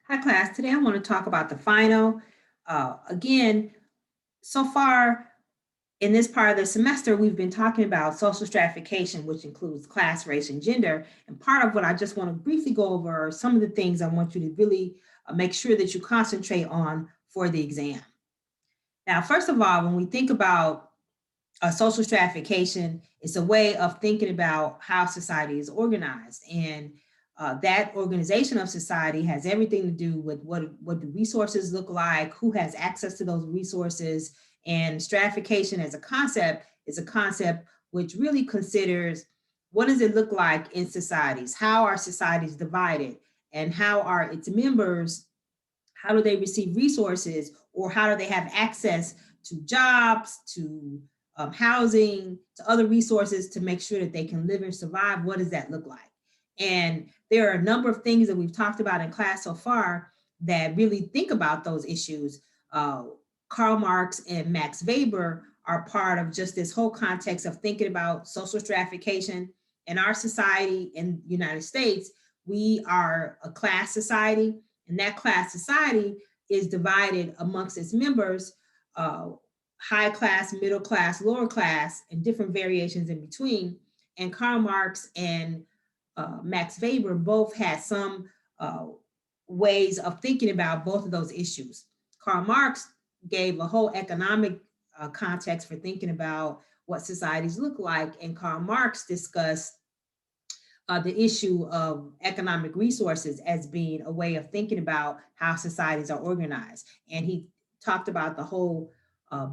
Hi class, today I want to talk about the final. Again, so far in this part of the semester, we've been talking about social stratification, which includes class, race, and gender. And part of what I just want to briefly go over are some of the things I want you to really make sure that you concentrate on for the exam. Now, first of all, when we think about social stratification, it's a way of thinking about how society is organized. And that organization of society has everything to do with what the resources look like, who has access to those resources. And stratification as a concept is a concept which really considers what does it look like in societies? How are societies divided? And how are its members, how do they receive resources, or how do they have access to jobs, to housing, to other resources to make sure that they can live and survive? What does that look like? And there are a number of things that we've talked about in class so far that really think about those issues. Uh, Karl Marx and Max Weber are part of just this whole context of thinking about social stratification in our society in the United States. We are a class society, and that class society is divided amongst its members, uh, high class, middle class, lower class, and different variations in between. And Karl Marx and Max Weber both had some uh, ways of thinking about both of those issues. Karl Marx gave a whole economic context for thinking about what societies look like, and Karl Marx discussed the issue of economic resources as being a way of thinking about how societies are organized. And he talked about the whole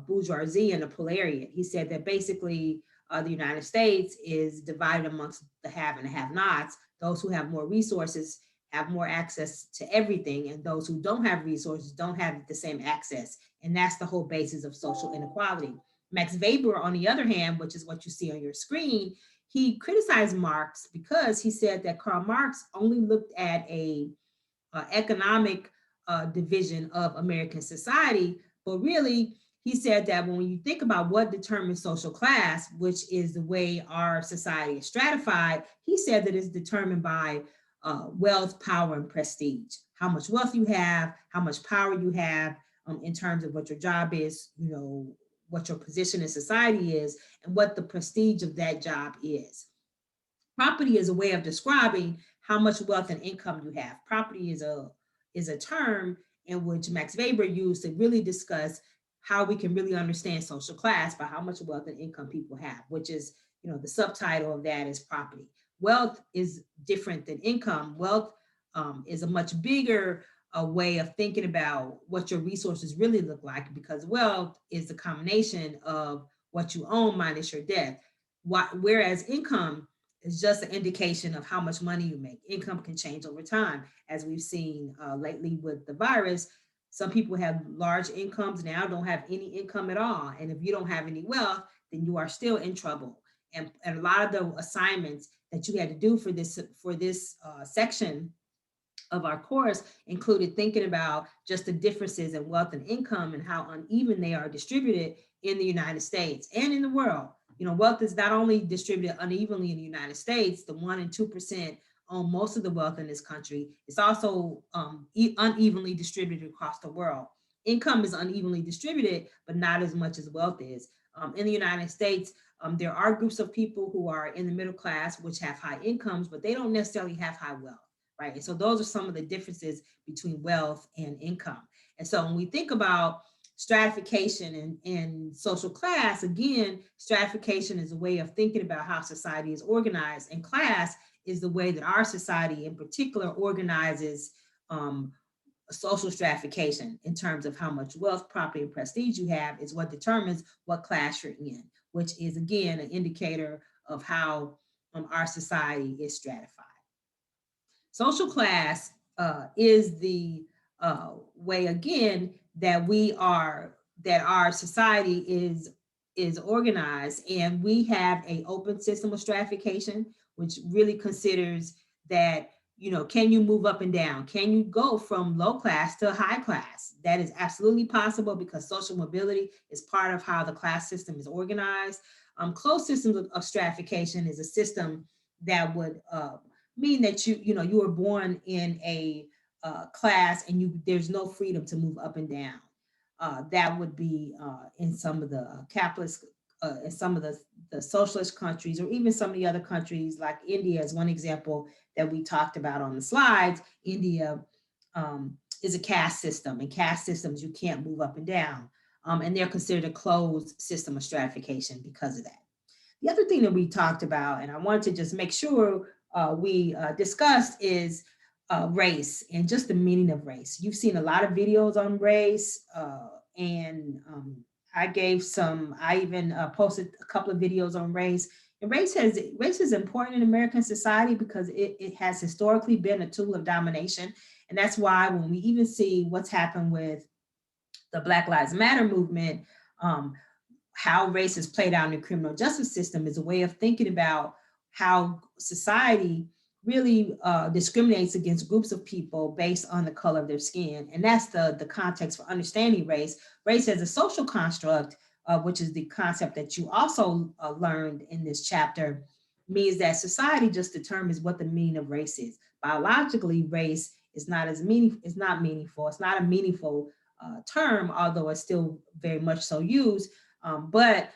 bourgeoisie and the proletariat. He said that basically the United States is divided amongst the have and the have nots. Those who have more resources have more access to everything, and those who don't have resources don't have the same access. And that's the whole basis of social inequality. Max Weber, on the other hand, which is what you see on your screen, he criticized Marx because he said that Karl Marx only looked at a economic division of American society, but really he said that when you think about what determines social class, which is the way our society is stratified, he said that it's determined by wealth, power, and prestige. How much wealth you have, how much power you have in terms of what your job is, what your position in society is, and what the prestige of that job is. Property is a way of describing how much wealth and income you have. Property is a term in which Max Weber used to really discuss how we can really understand social class by how much wealth and income people have, which is, the subtitle of that is property. Wealth is different than income. Wealth is a much bigger way of thinking about what your resources really look like, because wealth is the combination of what you own minus your debt. Whereas income is just an indication of how much money you make. Income can change over time, as we've seen lately with the virus. Some people have large incomes now, don't have any income at all. And if you don't have any wealth, then you are still in trouble. And a lot of the assignments that you had to do for this section of our course included thinking about just the differences in wealth and income and how uneven they are distributed in the United States and in the world. Wealth is not only distributed unevenly in the United States, the 1% and 2% own most of the wealth in this country. It's also unevenly distributed across the world. Income is unevenly distributed, but not as much as wealth is. In the United States, there are groups of people who are in the middle class, which have high incomes, but they don't necessarily have high wealth. Right. And so those are some of the differences between wealth and income. And so when we think about stratification and social class, again, stratification is a way of thinking about how society is organized, and class is the way that our society in particular organizes um, social stratification in terms of how much wealth, property, and prestige you have is what determines what class you're in, which is again an indicator of how our society is stratified. Social class is the way again that our society is organized, and we have a open system of stratification, which really considers that, can you move up and down? Can you go from low class to high class? That is absolutely possible because social mobility is part of how the class system is organized. Closed systems of stratification is a system that would mean that you were born in class, and there's no freedom to move up and down. That would be in some of the capitalist, in some of the socialist countries, or even some of the other countries like India is one example that we talked about on the slides. India is a caste system, and caste systems you can't move up and down. And they're considered a closed system of stratification because of that. The other thing that we talked about, and I wanted to just make sure we discussed, is race and just the meaning of race. You've seen a lot of videos on race, and I even posted a couple of videos on race. And race is important in American society because it has historically been a tool of domination. And that's why when we even see what's happened with the Black Lives Matter movement, um, how race is played out in the criminal justice system is a way of thinking about how society really discriminates against groups of people based on the color of their skin. And that's the context for understanding race. Race as a social construct, which is the concept that you also learned in this chapter, means that society just determines what the meaning of race is. Biologically, race is not as meaningful. It's not meaningful. It's not a meaningful term, although it's still very much so used. But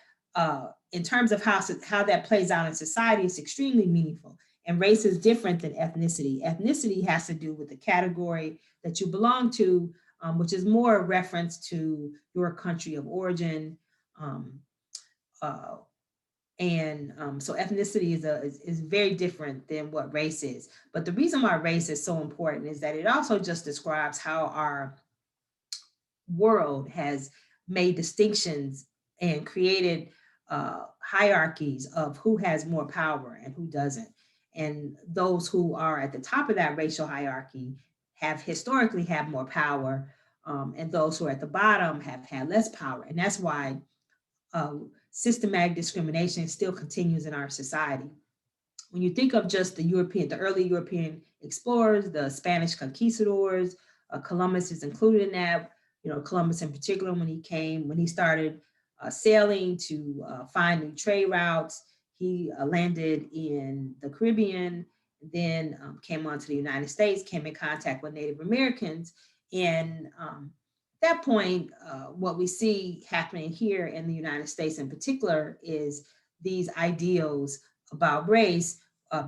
in terms of how that plays out in society, it's extremely meaningful. And race is different than ethnicity. Ethnicity has to do with the category that you belong to, which is more a reference to your country of origin. Um, uh, so ethnicity is very different than what race is. But the reason why race is so important is that it also just describes how our world has made distinctions and created hierarchies of who has more power and who doesn't. And those who are at the top of that racial hierarchy have historically had more power, and those who are at the bottom have had less power. And that's why uh, systematic discrimination still continues in our society. When you think of just the early European explorers, the Spanish conquistadors, Columbus is included in that. You know, Columbus in particular, when he started sailing to find new trade routes, he landed in the Caribbean, then came on to the United States, came in contact with Native Americans. And at that point, what we see happening here in the United States in particular is these ideals about race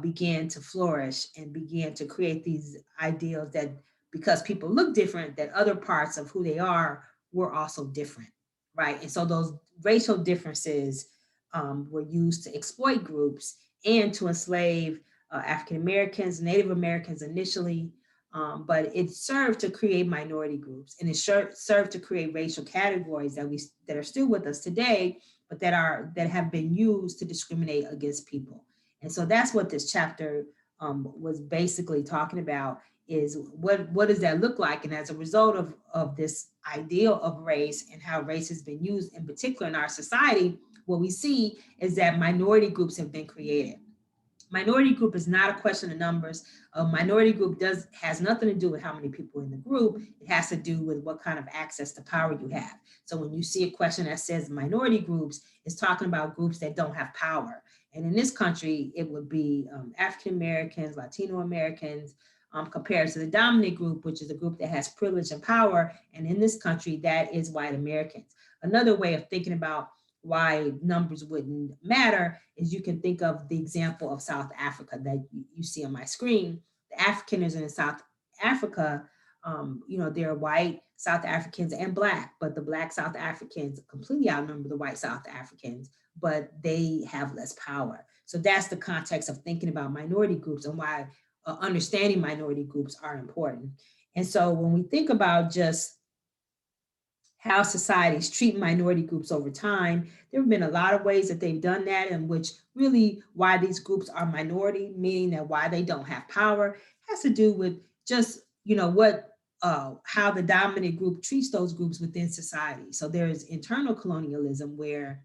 began to flourish and began to create these ideals that because people look different, that other parts of who they are were also different, right? And so those racial differences were used to exploit groups and to enslave African Americans, Native Americans initially, but it served to create minority groups, and it served to create racial categories that are still with us today, but that have been used to discriminate against people. And so that's what this chapter was basically talking about, is what does that look like? And as a result of this ideal of race and how race has been used in particular in our society, what we see is that minority groups have been created. Minority group is not a question of numbers. A minority group has nothing to do with how many people in the group. It has to do with what kind of access to power you have. So when you see a question that says minority groups, it's talking about groups that don't have power. And in this country, it would be African Americans, Latino Americans, compared to the dominant group, which is a group that has privilege and power. And in this country, that is white Americans. Another way of thinking about why numbers wouldn't matter is you can think of the example of South Africa that you see on my screen. The Afrikaners in South Africa, they're white South Africans and Black, but the Black South Africans completely outnumber the white South Africans, but they have less power. So that's the context of thinking about minority groups and why understanding minority groups are important. And so when we think about just how societies treat minority groups over time, there have been a lot of ways that they've done that, in which really why these groups are minority, meaning that why they don't have power, has to do with just, how the dominant group treats those groups within society. So there's internal colonialism where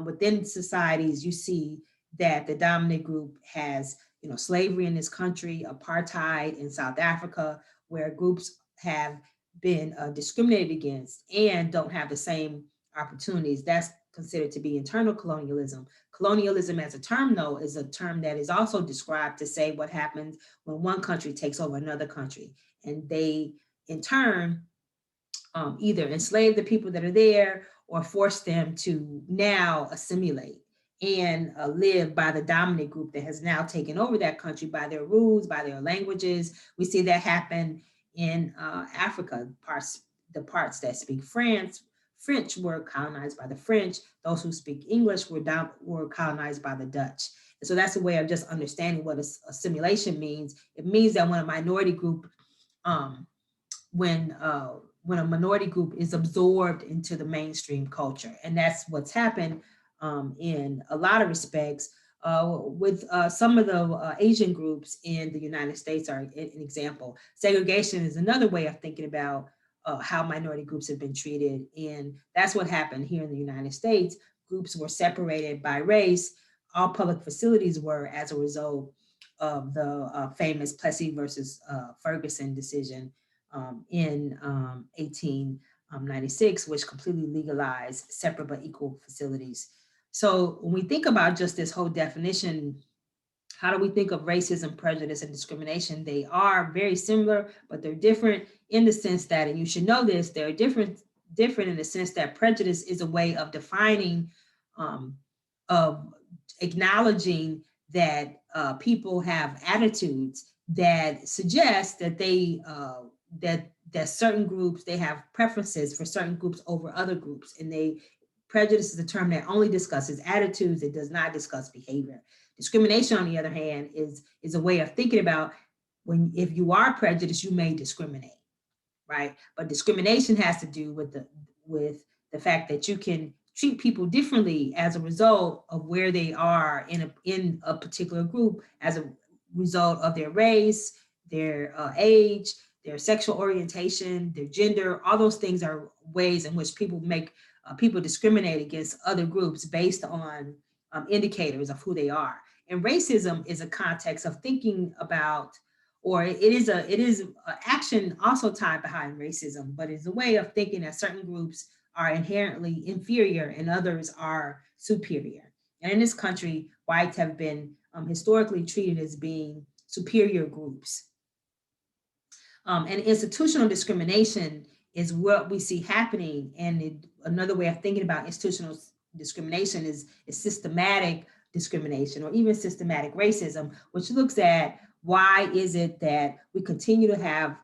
within societies, you see that the dominant group has, slavery in this country, apartheid in South Africa, where groups have been discriminated against and don't have the same opportunities. That's considered to be internal colonialism. Colonialism as a term, though, is a term that is also described to say what happens when one country takes over another country. And they, in turn, either enslave the people that are there or force them to now assimilate and live by the dominant group that has now taken over that country by their rules, by their languages. We see that happen in Africa. The parts that speak French were colonized by the French. Those who speak English were colonized by the Dutch. And so that's a way of just understanding what assimilation means. It means that when a minority group um, when a minority group is absorbed into the mainstream culture. And that's what's happened in a lot of respects with some of the Asian groups in the United States are an example. Segregation is another way of thinking about how minority groups have been treated. And that's what happened here in the United States. Groups were separated by race. All public facilities were as a result of the famous Plessy versus Ferguson decision in 1896, which completely legalized separate but equal facilities. So when we think about just this whole definition, how do we think of racism, prejudice, and discrimination? They are very similar, but they're different in the sense that, and you should know this, they're different in the sense that prejudice is a way of defining, of acknowledging that people have attitudes that suggest that that certain groups, they have preferences for certain groups over other groups, and prejudice is a term that only discusses attitudes. It does not discuss behavior. Discrimination, on the other hand, is a way of thinking about if you are prejudiced, you may discriminate, right? But discrimination has to do with the fact that you can treat people differently as a result of where they are in a particular group, as a result of their race, their age, their sexual orientation, their gender. All those things are ways in which people discriminate against other groups based on indicators of who they are. And racism is a context of thinking about, or it is an action also tied behind racism, but it's a way of thinking that certain groups are inherently inferior and others are superior. And in this country, whites have been historically treated as being superior groups. And institutional discrimination is what we see happening. And another way of thinking about institutional discrimination is systematic discrimination, or even systematic racism, which looks at why is it that we continue to have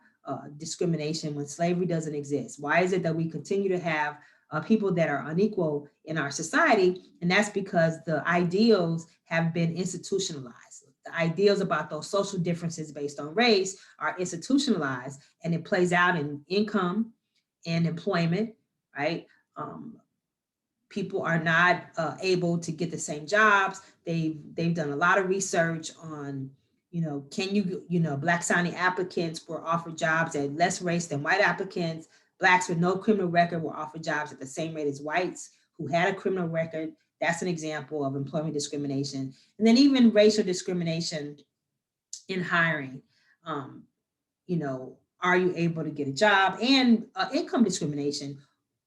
discrimination when slavery doesn't exist? Why is it that we continue to have people that are unequal in our society? And that's because the ideals have been institutionalized. The ideals about those social differences based on race are institutionalized, and it plays out in income and employment, right? People are not able to get the same jobs. They've done a lot of research on, Black sounding applicants were offered jobs at less race than white applicants. Blacks with no criminal record were offered jobs at the same rate as whites who had a criminal record. That's an example of employment discrimination. And then even racial discrimination in hiring. Are you able to get a job? And income discrimination.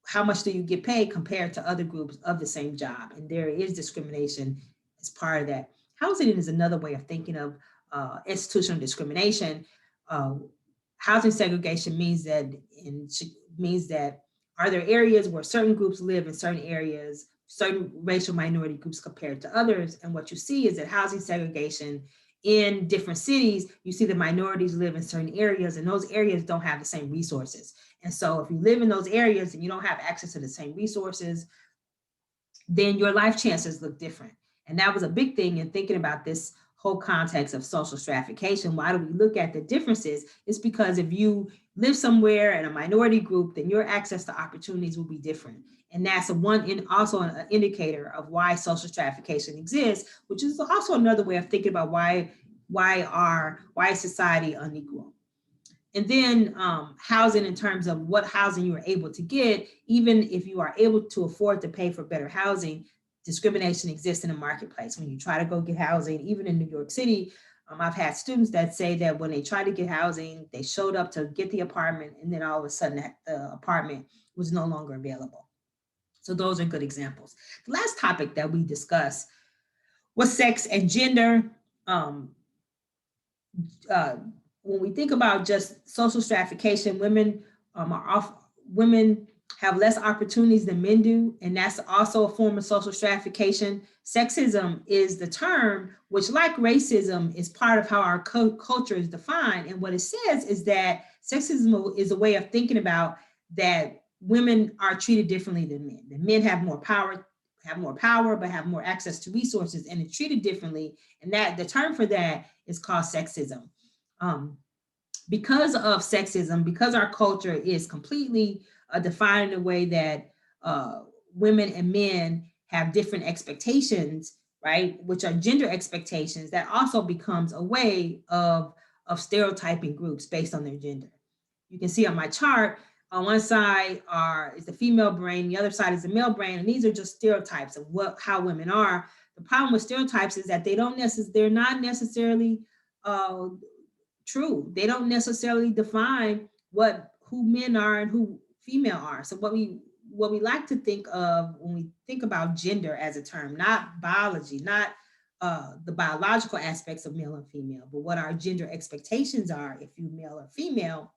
How much do you get paid compared to other groups of the same job? And there is discrimination as part of that. Housing is another way of thinking of institutional discrimination. Housing segregation means that are there areas where certain groups live in certain areas, certain racial minority groups compared to others? And what you see is that housing segregation in different cities, you see the minorities live in certain areas, and those areas don't have the same resources. And so if you live in those areas and you don't have access to the same resources, then your life chances look different. And that was a big thing in thinking about this whole context of social stratification. Why do we look at the differences? It's because if you live somewhere in a minority group, then your access to opportunities will be different. And that's also an indicator of why social stratification exists, which is also another way of thinking about why is society unequal. And then housing, in terms of what housing you are able to get. Even if you are able to afford to pay for better housing, discrimination exists in the marketplace. When you try to go get housing, even in New York City, I've had students that say that when they tried to get housing, they showed up to get the apartment, and then all of a sudden the apartment was no longer available. So those are good examples. The last topic that we discussed With sex and gender, um, uh, when we think about just social stratification, women have less opportunities than men do, and that's also a form of social stratification. Sexism is the term which, like racism, is part of how our culture is defined. And what it says is that sexism is a way of thinking about that women are treated differently than men. That men have more power, but have more access to resources and are treated differently. And that the term for that is called sexism. Um, because of sexism, because our culture is completely defined in a way that uh, women and men have different expectations, right, which are gender expectations, that also becomes a way of stereotyping groups based on their gender. You can see on my chart, on one side is the female brain, the other side is the male brain, and these are just stereotypes of how women are. The problem with stereotypes is that they're not necessarily uh, true. They don't necessarily define who men are and who female are. So what we like to think of when we think about gender as a term, not biology, not the biological aspects of male and female, but what our gender expectations are, if you male or female,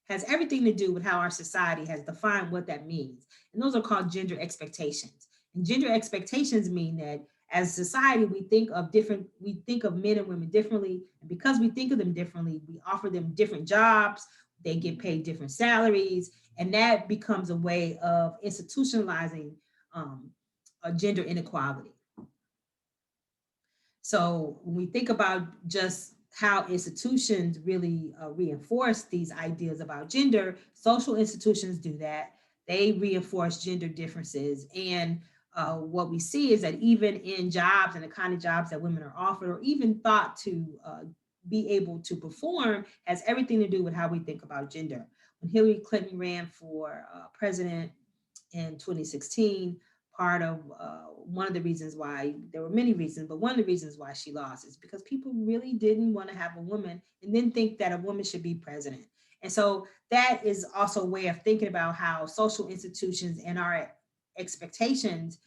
has everything to do with how our society has defined what that means. And those are called gender expectations. And gender expectations mean that as a society, we think of men and women differently. And because we think of them differently, we offer them different jobs, they get paid different salaries, and that becomes a way of institutionalizing a gender inequality. So when we think about just how institutions really reinforce these ideas about gender, social institutions do that. They reinforce gender differences. And what we see is that even in jobs and the kind of jobs that women are offered or even thought to be able to perform has everything to do with how we think about gender. When Hillary Clinton ran for president in 2016, part of one of the reasons why, there were many reasons, but one of the reasons why she lost is because people really didn't want to have a woman and didn't think that a woman should be president. And so that is also a way of thinking about how social institutions and our expectations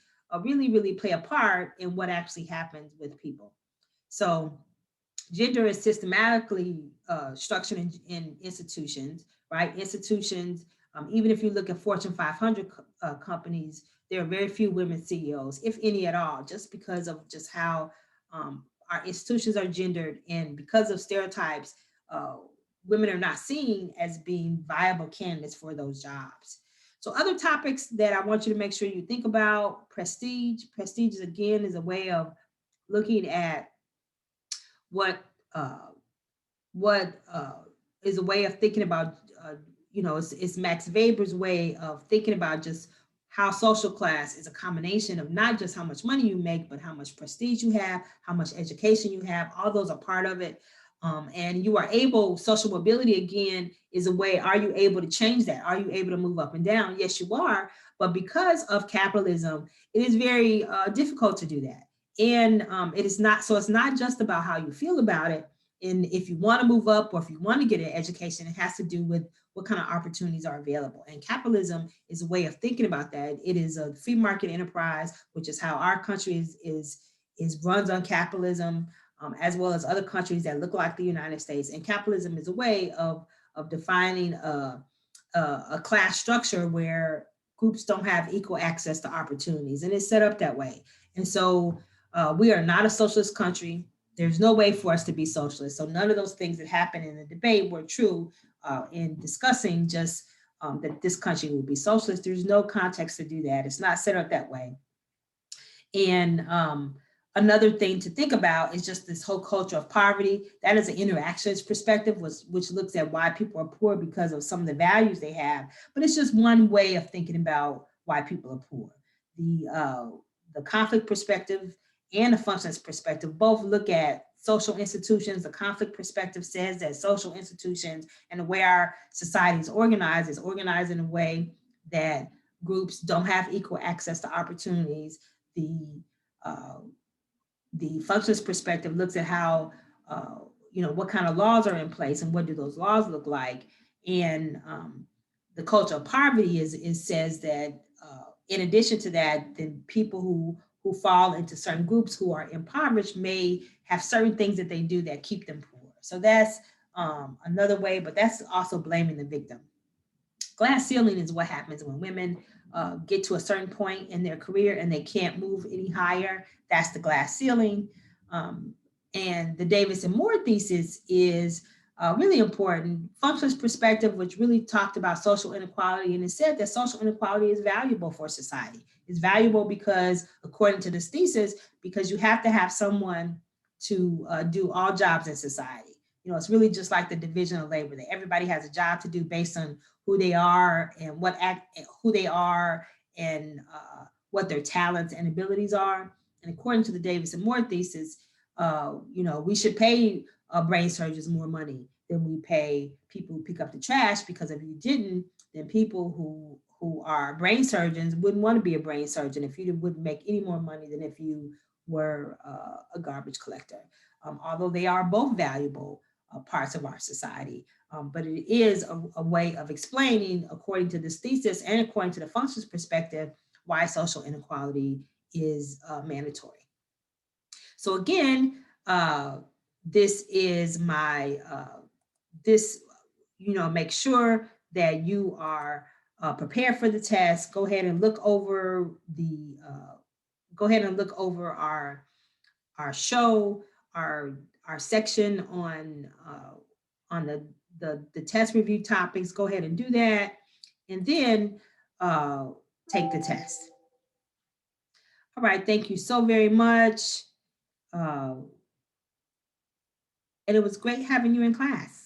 really, really play a part in what actually happens with people. So gender is systematically structured in institutions, right? Institutions, even if you look at Fortune 500 companies, there are very few women CEOs, if any at all, just because of just how our institutions are gendered, and because of stereotypes, uh, women are not seen as being viable candidates for those jobs. So other topics that I want you to make sure you think about: prestige. Prestige is, again, is a way of looking at what uh, what is a way of thinking about, it's Max Weber's way of thinking about just how social class is a combination of not just how much money you make, but how much prestige you have, how much education you have. All those are part of it. And you are able, social mobility, again, is a way, are you able to change that? Are you able to move up and down? Yes, you are. But because of capitalism, it is very difficult to do that. And it is not, so it's not just about how you feel about it. And if you want to move up or if you want to get an education, it has to do with what kind of opportunities are available. And capitalism is a way of thinking about that. It is a free market enterprise, which is how our country is runs on capitalism, as well as other countries that look like the United States. And capitalism is a way of defining a class structure where groups don't have equal access to opportunities, and it's set up that way. And so we are not a socialist country. There's no way for us to be socialist. So none of those things that happened in the debate were true in discussing just that this country will be socialist. There's no context to do that. It's not set up that way. And another thing to think about is just this whole culture of poverty. That is an interactions perspective, which looks at why people are poor because of some of the values they have. But it's just one way of thinking about why people are poor. The conflict perspective and the functions perspective both look at social institutions. The conflict perspective says that social institutions and the way our society is organized in a way that groups don't have equal access to opportunities. The the functions perspective looks at how what kind of laws are in place and what do those laws look like. And the culture of poverty is says that in addition to that, then people who who fall into certain groups who are impoverished may have certain things that they do that keep them poor. So that's another way, but that's also blaming the victim. Glass ceiling is what happens when women get to a certain point in their career and they can't move any higher. That's the glass ceiling. Um, and the Davis and Moore thesis is really important. Functionalist perspective, which really talked about social inequality, and it said that social inequality is valuable for society. It's valuable because, according to this thesis, because you have to have someone to do all jobs in society. You know, it's really just like the division of labor, that everybody has a job to do based on who they are and who they are and what their talents and abilities are. And according to the Davis and Moore thesis, you know, we should pay brain surgeons more money than we pay people who pick up the trash, because if you didn't, then people who are brain surgeons wouldn't want to be a brain surgeon if you wouldn't make any more money than if you were a garbage collector. Although they are both valuable parts of our society. But it is a way of explaining, according to this thesis and according to the functions perspective, why social inequality is mandatory. So again, this is my, make sure that you are prepared for the test. Go ahead and look over our show, our section on the test review topics. Go ahead and do that, and then take the test. All right, thank you so very much. And it was great having you in class.